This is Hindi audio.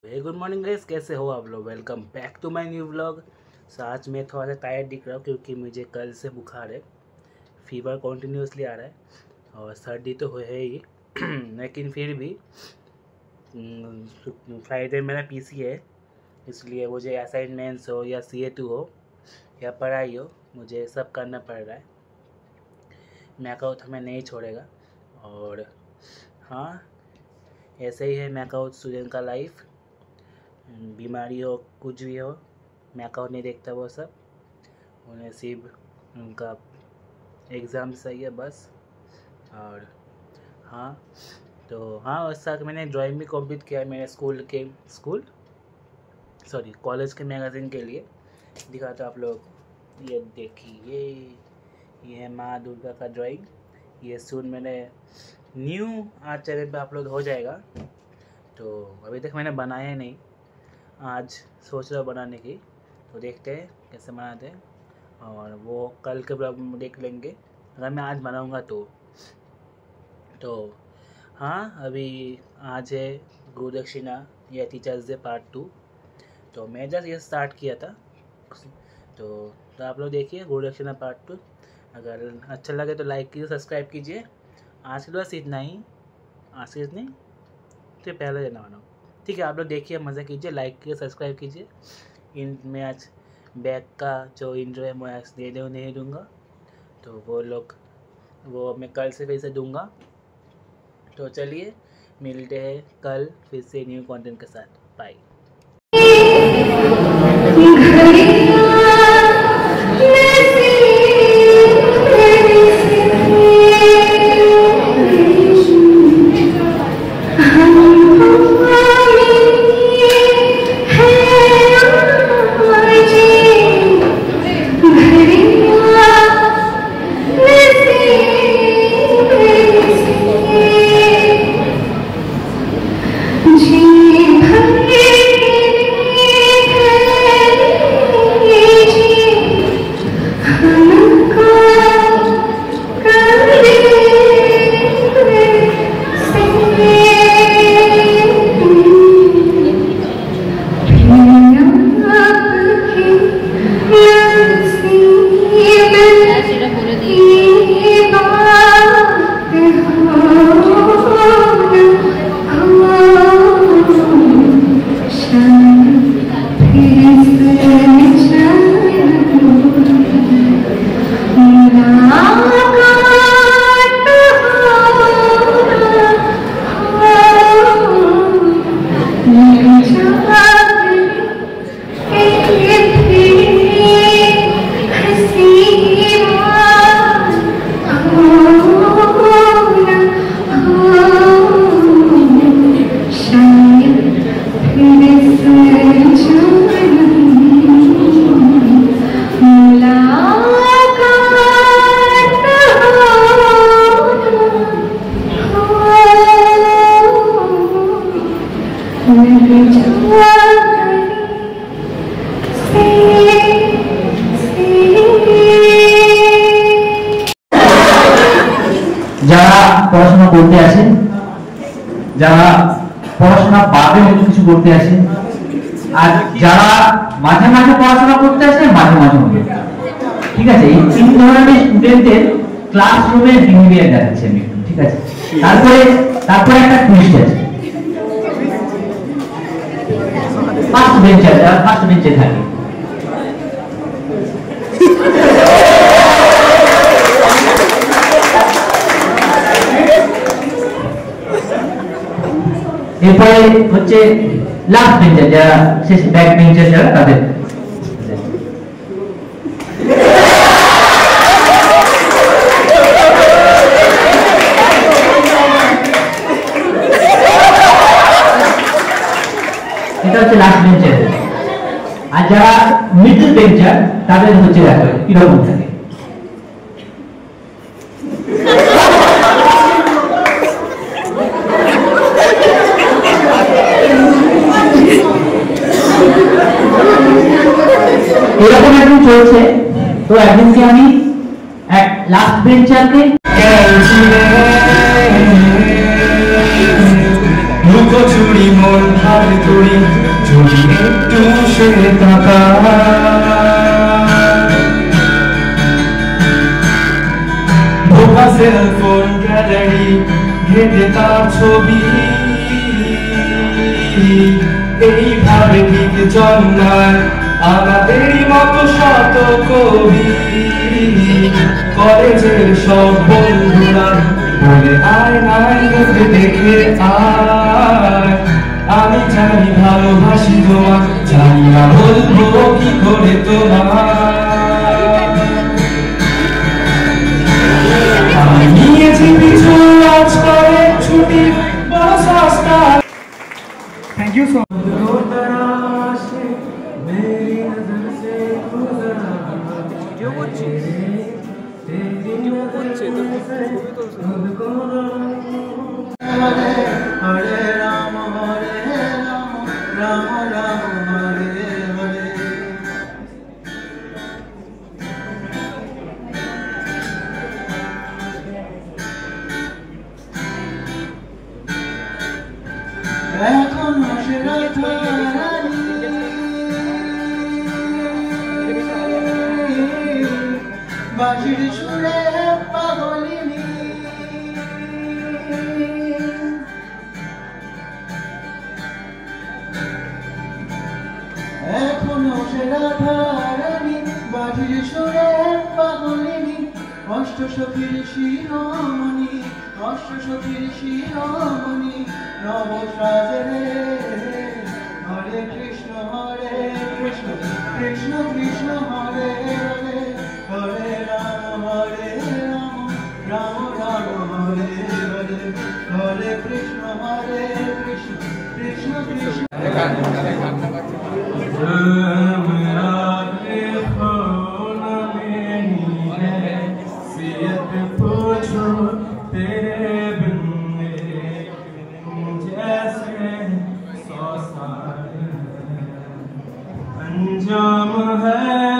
हे गुड मॉर्निंग गाइस, कैसे हो आप लोग। Welcome back to my new vlog. So आज मैं थोड़ा सा टायर्ड दिख रहा हूँ क्योंकि मुझे कल से बुखार है। फीवर कॉन्टीन्यूसली आ रहा है और सर्दी तो है ही लेकिन फिर भी फ्राइडे मेरा पीसी है, इसलिए मुझे असाइनमेंट्स हो या CA2 हो या पढ़ाई हो, मुझे सब करना पड़ रहा है। मैकआउट हमें नहीं छोड़ेगा। और हाँ, ऐसे ही है मैकआउट स्टूडेंट का लाइफ। बीमारी हो कुछ भी हो, मैकआउट नहीं देखता वो सब। उन्हें सिर्फ उनका एग्ज़ाम सही है बस। और हाँ, तो हाँ, उस साथ मैंने ड्राइंग भी कंप्लीट किया है मेरे कॉलेज के मैगज़ीन के लिए। दिखाता आप लोग, ये देखिए, ये है माँ दुर्गा का ड्राइंग। ये सून मैंने न्यू आर्ट चैनल पे अपलोड हो जाएगा, तो अभी तक मैंने बनाया ही नहीं। आज सोच रहा बनाने की, तो देखते हैं कैसे बनाते हैं और वो कल के ब्लॉग में देख लेंगे अगर मैं आज बनाऊंगा तो हाँ, अभी आज है गुरु दक्षिणा या टीचर्स डे पार्ट 2। तो मैं जस्ट ये स्टार्ट किया था, तो आप लोग देखिए गुरु दक्षिणा पार्ट 2। अगर अच्छा लगे तो लाइक कीजिए, सब्सक्राइब कीजिए। आज के बस इतना ही, आज के इतनी तो पहले देना बनाओ, ठीक है। आप लोग देखिए, मज़ा कीजिए, लाइक कीजिए, सब्सक्राइब कीजिए। मैं आज बैग का जो इंट्रो है मैं आज नहीं दूँगा, तो वो मैं कल से फिर से दूँगा। तो चलिए मिलते हैं कल फिर से न्यू कंटेंट के साथ। बाय। যারা পড়াশোনা করতে আসেন, যারা পড়াশোনা বাদে অন্য কিছু করতে আসেন, আর যারা মাঝে মাঝে পড়াশোনা করতে আসেন, মাঝে মাঝে ঠিক আছে, এই তিন ধরনের স্টুডেন্টের ক্লাসরুমের বিহেভিয়ার দেখাচ্ছি আমি, ঠিক আছে। তারপরে একটা টুইস্ট আছে। ফার্স্ট বেঞ্চে থাকে, এরপরে হচ্ছে লাস্ট বেঞ্চার, যারা শেষ ব্যাক বেঞ্চার যারা, তাদের এটা হচ্ছে লাস্ট বেঞ্চার। আর যারা মিডল বেঞ্চার তাদের হচ্ছে দেখো কিরকম থাকে। এরকম একদিন চলছে, তো একদিনকে আমি এক লাস্ট বেঞ্চারকে লুকো চুরি মন ভার তুড়ি যদি একটু সে তাকা বোকা সেলফোন গ্যালারি ঘেটে তার ছবি এইভাবে ঠিক জন্মায় আমাদেরই মতো শত কবি কলেজের সব বন্ধুরা বলে আয় নাই মুখে দেখে আয় আমি জানি ভালোবাসি তোমার জানি না বলবো কি করে তোমার আমি নিয়েছি পিছু আজ করে ছুটি বড় সস্তা থ্যাংক ইউ সো মাচ। হরে রাম রাম রাম হরে হরে এখনো সে রাধারানী বাঁশির সুরে পাগলিনী এখনো সে রাধারানী বাঁশির সুরে পাগলিনী অষ্ট সখীর শিরোমণি অষ্ট সখীর শিরোমণি নব সাজরে হরে কৃষ্ণ কৃষ্ণ কৃষ্ণ হরে হরে হরে রাম রাম রাম হরে হরে হরে কৃষ্ণ কৃষ্ণ কৃষ্ণ अंजाम है